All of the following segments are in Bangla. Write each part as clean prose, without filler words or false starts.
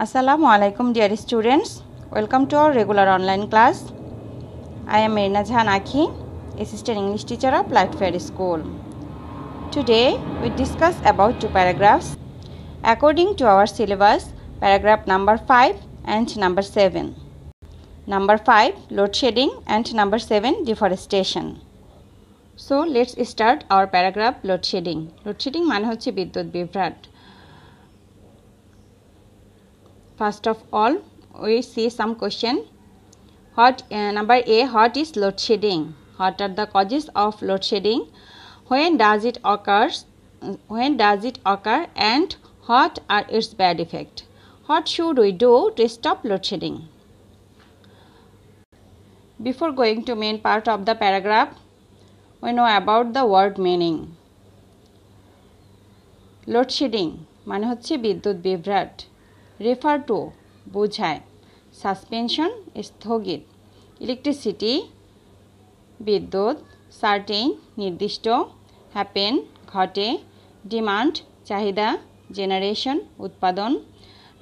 Assalamu alaikum dear students. Welcome to our regular online class. I am Merina Jahan Akhi, Assistant English Teacher of Lightfair School. Today we discuss about two paragraphs. According to our syllabus, paragraph number 5 and number 7. Number 5 load shedding and number 7 deforestation. So let's start our paragraph load shedding. Load shedding মানে হচ্ছে বিদ্যুৎ বিভ্রাট. First of all, we see some question. Number A, what is load shedding? What are the causes of load shedding? When does it occur and what are its bad effects? What should we do to stop load shedding? Before going to main part of the paragraph, we know about the word meaning. Load shedding মানে হচ্ছে বিদ্যুৎ বিভ্রাট. Refer to বোঝায়. Suspension স্থগিত. Electricity বিদ্যুৎ. Certain নির্দিষ্ট. Happen ঘটে. Demand চাহিদা. Generation উৎপাদন.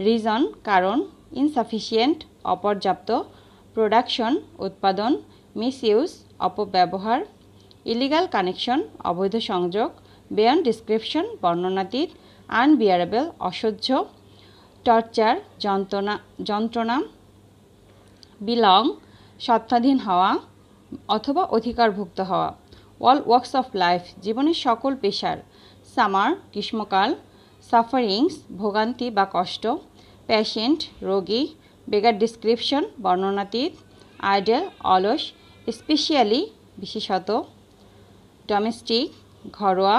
Reason কারণ. Insufficient অপর্যাপ্ত. Production উৎপাদন. Misuse অপব্যবহার. Illegal connection অবৈধ সংযোগ. Beyond description বর্ণনাতীত. Unbearable অসহ্য. টর্চার যন্ত্রণা. বিলং সত্ত্বাধীন হওয়া অথবা অধিকারভুক্ত হওয়া. অল ওয়ার্কস অফ লাইফ জীবনের সকল পেশার. সামার গ্রীষ্মকাল. সাফারিংস ভোগান্তি বা কষ্ট. পেশেন্ট রোগী. বেগার ডিসক্রিপশন বর্ণনাতীত. আইডল অলস. স্পেশালি বিশেষত. ডোমেস্টিক ঘরোয়া.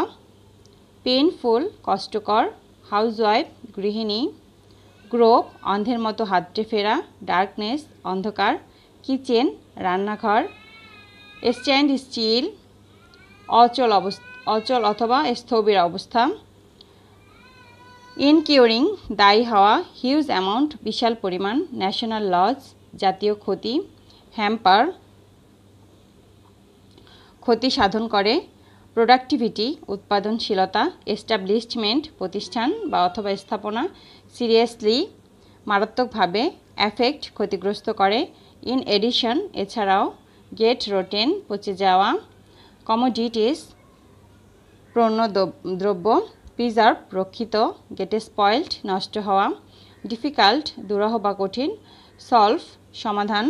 পেইনফুল কষ্টকর. হাউসওয়াইফ গৃহিণী. গ্রোপ অন্ধের মতো হাতড়ে ফেরা. ডার্কনেস অন্ধকার. কিচেন রান্নাঘর. স্ট্যান্ড স্টিল অচল অথবা স্থবির অবস্থা. ইনকিউরিং দায়ী হওয়া. হিউজ অ্যামাউন্ট বিশাল পরিমাণ. ন্যাশনাল লজ জাতীয় ক্ষতি. হ্যাম্পার ক্ষতি সাধন করে. প্রোডাক্টিভিটি উৎপাদনশীলতা. এস্টাবলিশমেন্ট প্রতিষ্ঠান বা অথবা স্থাপনা. সিরিয়াসলি মারাত্মকভাবে. অ্যাফেক্ট ক্ষতিগ্রস্ত করে. ইন এডিশন এছাড়াও. গেট রোটেন পচে যাওয়া. কমোডিটিস পণ্যদ্রব্য. প্রিজার্ভ রক্ষিত. গেট স্পয়েলড নষ্ট হওয়া. ডিফিকাল্ট দুরূহ বা কঠিন. সলভ সমাধান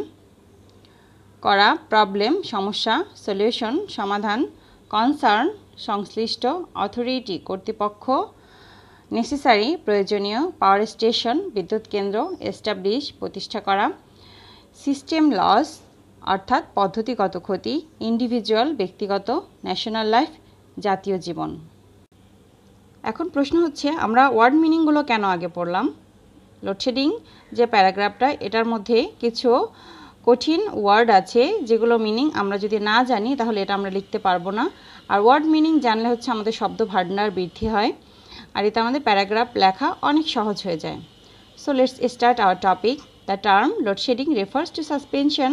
করা. প্রবলেম সমস্যা. সলিউশন সমাধান. কনসার্ন সংশ্লিষ্ট. অথরিটি কর্তৃপক্ষ. নেসেসারি প্রয়োজনীয়. পাওয়ার স্টেশন বিদ্যুৎ কেন্দ্র. এস্টাবলিশ প্রতিষ্ঠা করা. সিস্টেম লস অর্থাৎ পদ্ধতিগত ক্ষতি. ইন্ডিভিজুয়াল ব্যক্তিগত. ন্যাশনাল লাইফ জাতীয় জীবন. এখন প্রশ্ন হচ্ছে আমরা ওয়ার্ড মিনিংগুলো কেন আগে পড়লাম? লোডশেডিং যে প্যারাগ্রাফটা এটার মধ্যে কিছু কঠিন ওয়ার্ড আছে যেগুলো মিনিং আমরা যদি না জানি তাহলে এটা আমরা লিখতে পারবো না. আর ওয়ার্ড মিনিং জানলে হচ্ছে আমাদের শব্দ ভান্ডার বৃদ্ধি হয় আর এতে আমাদের প্যারাগ্রাফ লেখা অনেক সহজ হয়ে যায়. So let's start our topic. The term load shedding refers to suspension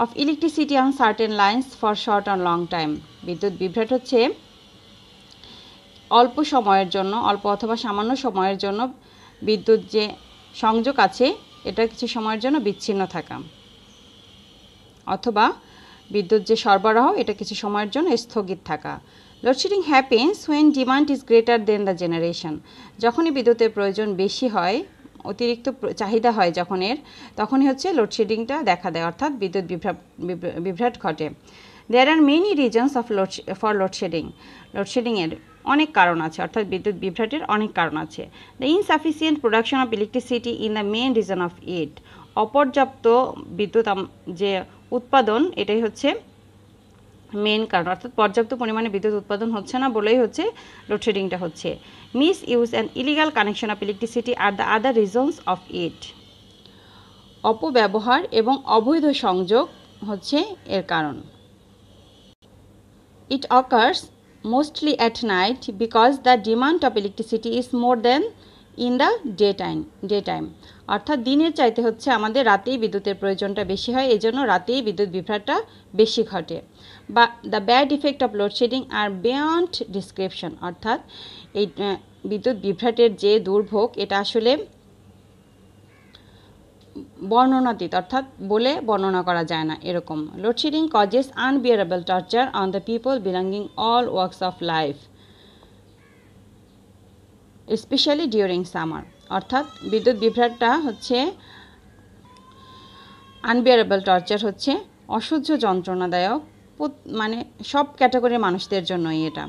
of electricity on certain lines for short on long time. বিদ্যুৎ বিভ্রাট হচ্ছে অল্প সময়ের জন্য অল্প অথবা সামান্য সময়ের জন্য বিদ্যুৎ যে সংযোগ আছে এটা কিছু সময়ের জন্য বিচ্ছিন্ন থাকা অথবা বিদ্যুৎ যে সরবরাহ এটা কিছু সময়ের জন্য স্থগিত থাকা. Load shedding happens when demand is greater than the generation. যখনই বিদ্যুতের প্রয়োজন বেশি হয় অতিরিক্ত চাহিদা হয় যখন তখনই হচ্ছে লোডশেডিংটা দেখা দেয় অর্থাৎ বিদ্যুৎ বিভ্রাট ঘটে. There are many reasons for load shedding. লোডশেডিংয়ের অনেক কারণ আছে অর্থাৎ বিদ্যুৎ বিভ্রাটের অনেক কারণ আছে. The insufficient production of electricity in the main reason of it. অপর্যাপ্ত বিদ্যুৎ যে উৎপাদন এটাই হচ্ছে মেইন কারণ অর্থাৎ পর্যাপ্ত পরিমাণে বিদ্যুৎ উৎপাদন হচ্ছে না বলেই হচ্ছে লোডশেডিংটা হচ্ছে. Miss use and illegal connection off electricity are the other reasons of it. অপব্যবহার এবং অবৈধ সংযোগ হচ্ছে এর কারণ. ইট occurs mostly at night because the demand of electricity is more than in the daytime. অর্থাৎ দিনের চাইতে হচ্ছে আমাদের রাতেই বিদ্যুতের প্রয়োজনটা বেশি হয় এজন্য রাতেই বিদ্যুৎ বিভ্রাটটা বেশি ঘটে. বা the bad effect of load shedding are beyond description. অর্থাৎ এই বিদ্যুৎ বিভ্রাটের যে দুর্ভোগ এটা আসলে বর্ণনাতীত, অর্থাৎ বলে বর্ণনা করা যায় না এরকম। Load shedding causes unbearable torture on the people belonging all works of life specially during summer. অর্থাৎ বিদ্যুৎ বিভ্রাটটা হচ্ছে আনবিয়ারেবল টর্চার হচ্ছে অসহ্য যন্ত্রণাদায়ক, মানে সব ক্যাটাগরির মানুষদের জন্যই এটা।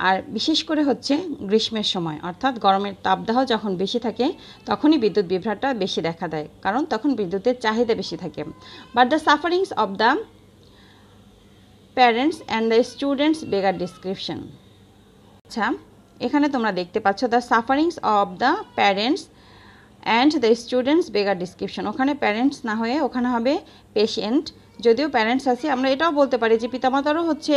আর বিশেষ করে হচ্ছে গ্রীষ্মের সময়, অর্থাৎ গরমের তাপদাহ যখন বেশি থাকে তখনই বিদ্যুৎ বিভ্রাটটা বেশি দেখা দেয়, কারণ তখন বিদ্যুতের চাহিদা বেশি থাকে। But the sufferings of the parents and the students বেগার description. আচ্ছা, এখানে তোমরা দেখতে পাচ্ছ the sufferings of the parents and the students বেগার description. ওখানে প্যারেন্টস না হয়ে ওখানে হবে পেশেন্ট। যদিও প্যারেন্টস আছে, আমরা এটাও বলতে পারি যে পিতামাতারও হচ্ছে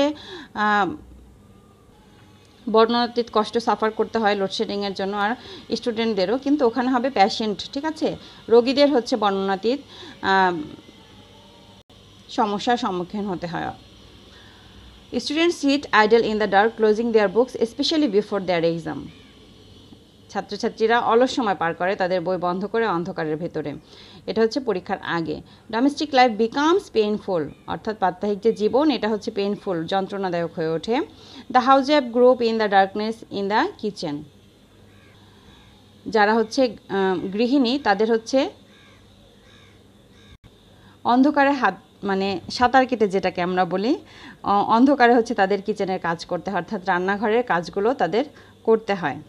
বর্ণনাতীত কষ্ট সাফার করতে হয় লোডশেডিংয়ের জন্য, আর স্টুডেন্টদেরও, কিন্তু ওখানে হবে প্যাশেন্ট, ঠিক আছে। রোগীদের হচ্ছে বর্ণনাতীত সমস্যার সম্মুখীন হতে হয়। Students sit idle in the dark closing their books specially before their exam. ছাত্রছাত্রীরা অলস সময় পার করে তাদের বই বন্ধ করে অন্ধকারের ভেতরে, এটা হচ্ছে পরীক্ষার আগে। ডোমেস্টিক লাইফ বিকামস পেইনফুল, অর্থাৎ প্রাত্যহিক যে জীবন এটা হচ্ছে পেইনফুল, যন্ত্রণাদায়ক হয়ে ওঠে। The house wife grow up in the darkness in the kitchen. যারা হচ্ছে গৃহিণী তাদের হচ্ছে অন্ধকারে মানে সাঁতার কেটে, যেটাকে আমরা বলি, অন্ধকারে হচ্ছে তাদের কিচেনের কাজ করতে হয়, অর্থাৎ রান্নাঘরের কাজগুলো তাদের করতে হয়।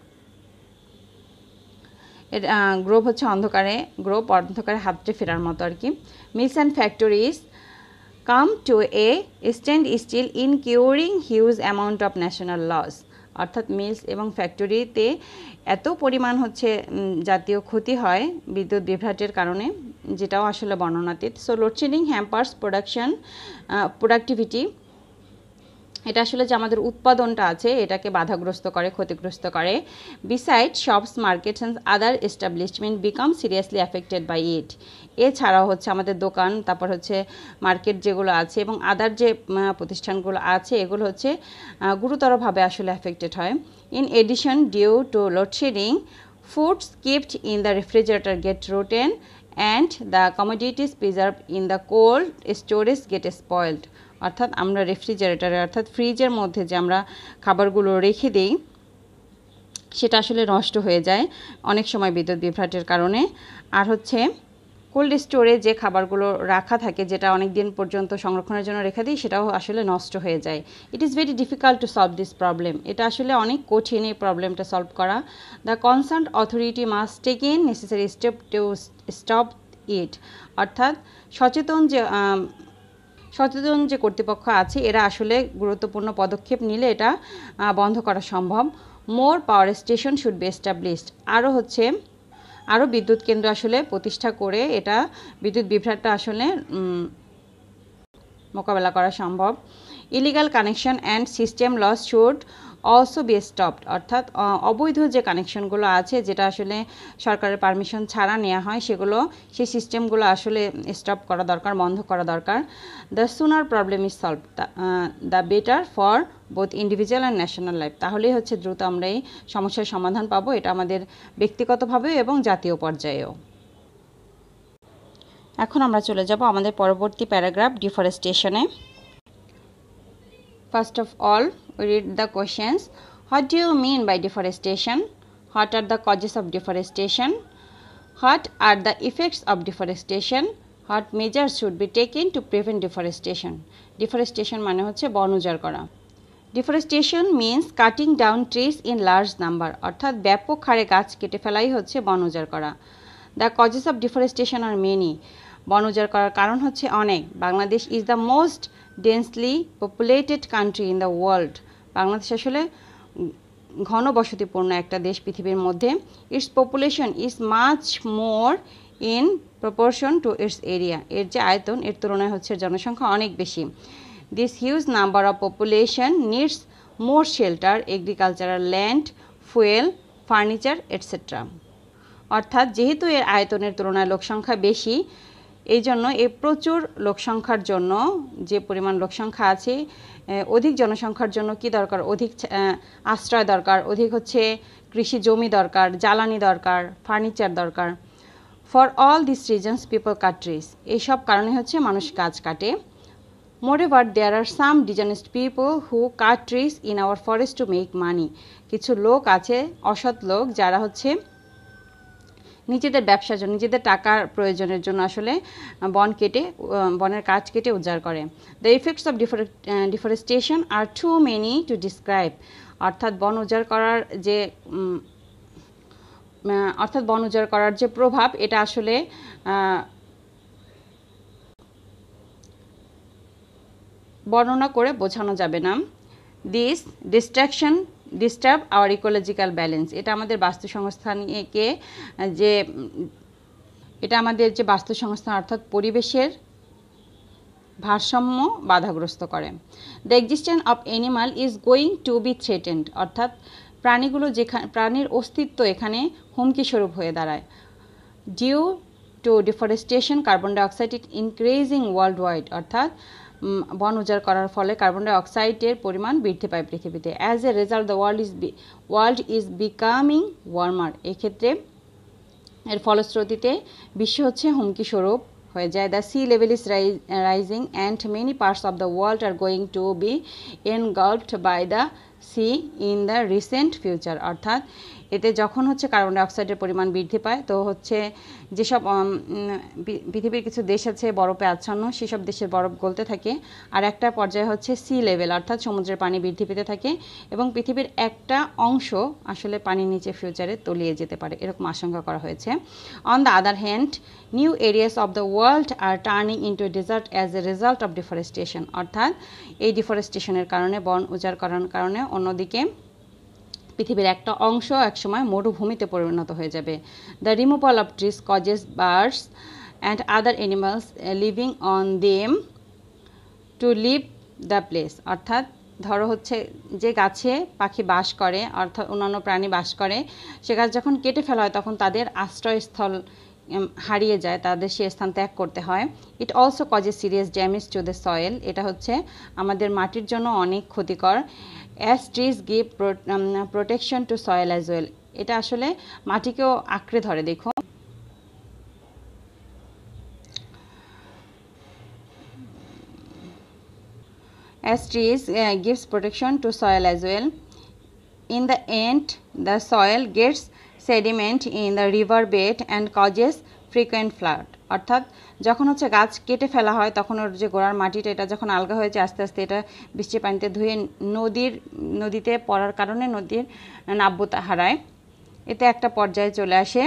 এর গ্রোভ হচ্ছে অন্ধকারে, গ্রোভ অন্ধকারে হাতড়ে ফেরার মতো আর কি। Mills and factories come to a standstill incurring huge amount of national loss. অর্থাৎ মিলস এবং ফ্যাক্টরিতে এত পরিমাণ হচ্ছে জাতীয় ক্ষতি হয় বিদ্যুৎ বিভ্রাটের কারণে, যেটাও আসলে বর্ণনাতীত। So load shedding hampers productivity. এটা আসলে যে আমাদের উৎপাদনটা আছে এটাকে বাধাগ্রস্ত করে, ক্ষতিগ্রস্ত করে। Beside shops, markets and other establishment become seriously affected by it. এছাড়াও হচ্ছে আমাদের দোকান, তারপর হচ্ছে মার্কেট যেগুলো আছে এবং আদার যে প্রতিষ্ঠানগুলো আছে এগুলো হচ্ছে গুরুতরভাবে আসলে অ্যাফেক্টেড হয়। In addition, due to load shedding, foods kept in the refrigerator get rotten and the commodities preserve in the cold storage get spoiled. অর্থাৎ আমরা রেফ্রিজারেটরে, অর্থাৎ ফ্রিজের মধ্যে যে আমরা খাবারগুলো রেখে দিই সেটা আসলে নষ্ট হয়ে যায় অনেক সময় বিদ্যুৎ বিভ্রাটের কারণে। আর হচ্ছে কোল্ড স্টোরে যে খাবারগুলো রাখা থাকে, যেটা অনেক দিন পর্যন্ত সংরক্ষণের জন্য রেখে দিই, সেটাও আসলে নষ্ট হয়ে যায়। It is very difficult to solve this problem. এটা আসলে অনেক কঠিন এই প্রবলেমটা সলভ করা। The concern authority must take in necessary step to stop it. অর্থাৎ সচেতন যে কর্তৃপক্ষ আছে এরা আসলে গুরুত্বপূর্ণ পদক্ষেপ নিলে এটা বন্ধ করা সম্ভব। More power station should be established. আরও বিদ্যুৎ কেন্দ্র আসলে প্রতিষ্ঠা করে এটা বিদ্যুৎ বিভ্রাটটা আসলে মোকাবেলা করা সম্ভব। Illegal connection and system loss should also be stopped. অর্থাৎ অবৈধ যে কানেকশনগুলো আছে, যেটা আসলে সরকারের পারমিশন ছাড়া নেওয়া হয়, সেই সিস্টেমগুলো আসলে স্টপ করা দরকার, বন্ধ করা দরকার। The sooner problem is solve the better for both individual and national life. তাহলেই হচ্ছে দ্রুত আমরা এই সমস্যার সমাধান পাবো, এটা আমাদের ব্যক্তিগতভাবে এবং জাতীয় পর্যায়েও। এখন আমরা চলে যাব আমাদের পরবর্তী paragraph, ডিফরেস্টেশনে। First of all, we read the questions. What do you mean by deforestation? What are the causes of deforestation? What are the effects of deforestation? What measures should be taken to prevent deforestation? Deforestation মানে হচ্ছে বন উজাড় করা। Deforestation means cutting down trees in large number, অর্থাৎ ব্যাপক হারে গাছ কেটে ফেলাই হচ্ছে বন উজাড় করা। The causes of deforestation are many. বন উজাড় করার কারণ হচ্ছে অনেক। Bangladesh is the most densely populated country in the world. Bangladesh আসলে ঘনবসতিপূর্ণ একটা দেশ পৃথিবীর মধ্যে। It's population is much more in proportion to its area. এর যে আয়তন এর তুলনায় হচ্ছে জনসংখ্যা অনেক বেশি। This huge number of population needs more shelter, agricultural land, fuel, furniture etcetera. অর্থাৎ যেহেতু এর আয়তনের তুলনায় লোকসংখ্যা বেশি, এই জন্য এই প্রচুর লোকসংখ্যার জন্য, যে পরিমাণ লোকসংখ্যা আছে, অধিক জনসংখ্যার জন্য কি দরকার? অধিক আশ্রয় দরকার, অধিক হচ্ছে কৃষি জমি দরকার, জ্বালানি দরকার, ফার্নিচার দরকার। For all this reasons people cut trees, এইসব কারণে হচ্ছে মানুষ গাছ কাটে। Moreover there are some dishonest people who cut trees in our forest to make money, কিছু লোক আছে, অসৎ লোক, যারা হচ্ছে নিজেদের ব্যবসার জন্য, নিজেদের টাকার প্রয়োজনের জন্য আসলে বনের কাঠ কেটে উজাড় করে। The effects of deforestation are too many to describe, অর্থাৎ বন উজাড় করার যে প্রভাব, এটা আসলে বর্ণনা করে বোঝানো যাবে না। This destruction disturb our ecological balance, এটা আমাদের বাস্তুসংস্থান অর্থাৎ পরিবেশের ভারসাম্য বাধাগ্রস্ত করে। The existence of animal is going to be threatened, অর্থাৎ প্রাণীর অস্তিত্ব এখানে হুমকি স্বরূপ হয়ে দাঁড়ায়। Due to deforestation carbon dioxide it increasing worldwide, অর্থাৎ বন উজাড় করার ফলে কার্বন ডাইঅক্সাইডের পরিমাণ বৃদ্ধি পায় পৃথিবীতে। As a result the world is becoming warmer, এক্ষেত্রে এর ফলশ্রুতিতে বিশ্ব হচ্ছে হুমকি স্বরূপ হয়ে যায়। The sea level is rising and many parts of the world are going to be engulfed by the sea in the recent future, অর্থাৎ এতে যখন হচ্ছে কার্বন ডাইঅক্সাইডের পরিমাণ বৃদ্ধি পায়, তো হচ্ছে যেসব পৃথিবীর কিছু দেশ আছে বরফে আচ্ছন্ন, সেসব দেশের বরফ গলতে থাকে, আর একটা পর্যায়ে হচ্ছে সি লেভেল অর্থাৎ সমুদ্রের পানি বৃদ্ধি পেতে থাকে, এবং পৃথিবীর একটা অংশ আসলে পানির নিচে ফিউচারে তলিয়ে যেতে পারে, এরকম আশঙ্কা করা হয়েছে। On the other hand new areas of the world are turning into desert as a result of deforestation, অর্থাৎ এই ডিফরেস্টেশনের কারণে, বন উজাড় করার কারণে অন্যদিকে পৃথিবীর একটা অংশ একসময় মরুভূমিতে পরিণত হয়ে যাবে। The removal of trees causes birds and other animals living on them to leave the place, অর্থাৎ ধরো হচ্ছে যে গাছে পাখি বাস করে, অর্থাৎ অন্যান্য প্রাণী বাস করে, সে গাছ যখন কেটে ফেলা হয় তখন তাদের আশ্রয়স্থল হারিয়ে যায়, তাদের সে স্থান ত্যাগ করতে হয়। It also causes serious damage to the soil, এটা হচ্ছে আমাদের মাটির জন্য অনেক ক্ষতিকর। As trees give protection two soil as well, এটা আসলে মাটিকেও আঁকড়ে ধরে। দেখো as trees gives protection to soil as well. In the end, the soil gets sediment in the river bed and causes frequent flood, অর্থাৎ যখন হচ্ছে গাছ কেটে ফেলা হয় তখন ওর যে গোড়ার মাটিটা, এটা যখন আলগা হয়েছে আস্তে আস্তে, এটা বৃষ্টির পানিতে ধুয়ে নদীতে পড়ার কারণে নদীর নাব্যতা হারায়, এতে একটা পর্যায়ে চলে আসে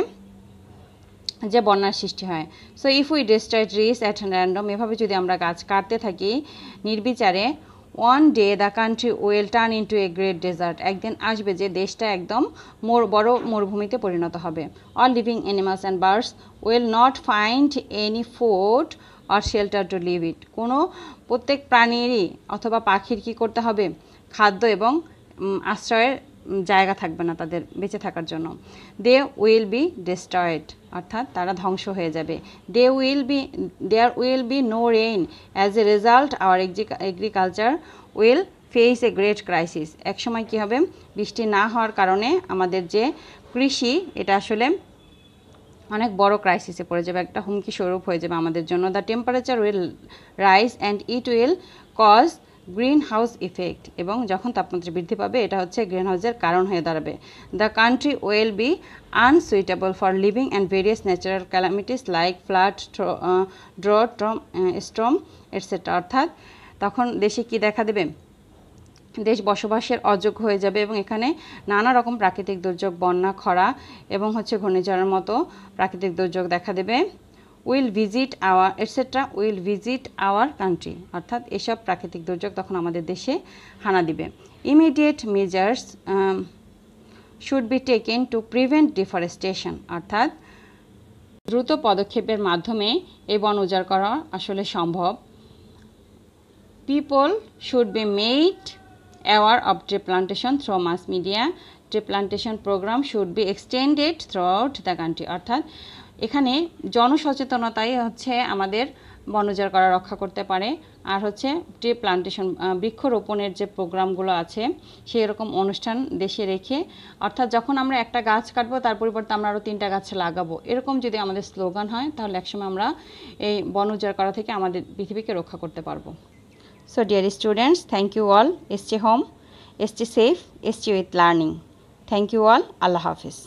যে বন্যার সৃষ্টি হয়। So if we destroy trees at random, এভাবে যদি আমরা গাছ কাটতে থাকি নির্বিচারে, one day the country will turn into a great desert, একদিন আসবে যে দেশটা একদম বড় মরুভূমিতে পরিণত হবে। All living animals and birds will not find any food or shelter to live it, প্রত্যেক প্রাণীরই অথবা পাখির কী করতে হবে, খাদ্য এবং আশ্রয়ের জায়গা থাকবে না তাদের বেঁচে থাকার জন্য। দে উইল বি ডিস্ট্রয়েড, অর্থাৎ তারা ধ্বংস হয়ে যাবে। There will be no rain as a result our agriculture will face a great crisis, একসময় কী হবে, বৃষ্টি না হওয়ার কারণে আমাদের যে কৃষি, এটা আসলে অনেক বড় ক্রাইসিসে পড়ে যাবে, একটা হুমকি স্বরূপ হয়ে যাবে আমাদের জন্য। The temperature will rise and it will cause greenhouse effect, এবং যখন তাপমাত্রা বৃদ্ধি পাবে এটা হচ্ছে গ্রিন হাউসের কারণ হয়ে দাঁড়াবে। The country will be unsuitable for living and various natural calamities like flood, drought, storm etcetera, অর্থাৎ তখন দেশে কি দেখা দেবে, দেশ বসবাসের অযোগ্য হয়ে যাবে, এবং এখানে নানা রকম প্রাকৃতিক দুর্যোগ, বন্যা, খরা এবং হচ্ছে ঘূর্ণিঝড়ের মতো প্রাকৃতিক দুর্যোগ দেখা দেবে। উইল ভিজিট আওয়ার কান্ট্রি, অর্থাৎ এসব প্রাকৃতিক দুর্যোগ তখন আমাদের দেশে হানা দিবে। Immediate measures should be taken to prevent deforestation, অর্থাৎ দ্রুত পদক্ষেপের মাধ্যমে এই বন উজাড় করা আসলে সম্ভব। People should be made aware of tree plantation through mass media. Tree plantation program should be extended throughout the country, অর্থাৎ এখানে জনসচেতনতাই হচ্ছে আমাদের বন উজাড় করা রক্ষা করতে পারে। আর হচ্ছে ট্রি প্লান্টেশন, বৃক্ষরোপণের যে প্রোগ্রামগুলো আছে সেই রকম অনুষ্ঠান দেশে রেখে, অর্থাৎ যখন আমরা একটা গাছ কাটবো তার পরিবর্তে আমরা আরও 3টা গাছ লাগাবো, এরকম যদি আমাদের স্লোগান হয় তাহলে একসময় আমরা এই বন উজাড় করা থেকে আমাদের পৃথিবীকে রক্ষা করতে পারবো। So dear students, thank you all. Stay home, stay safe, stay with learning. Thank you all. আল্লাহ হাফিজ।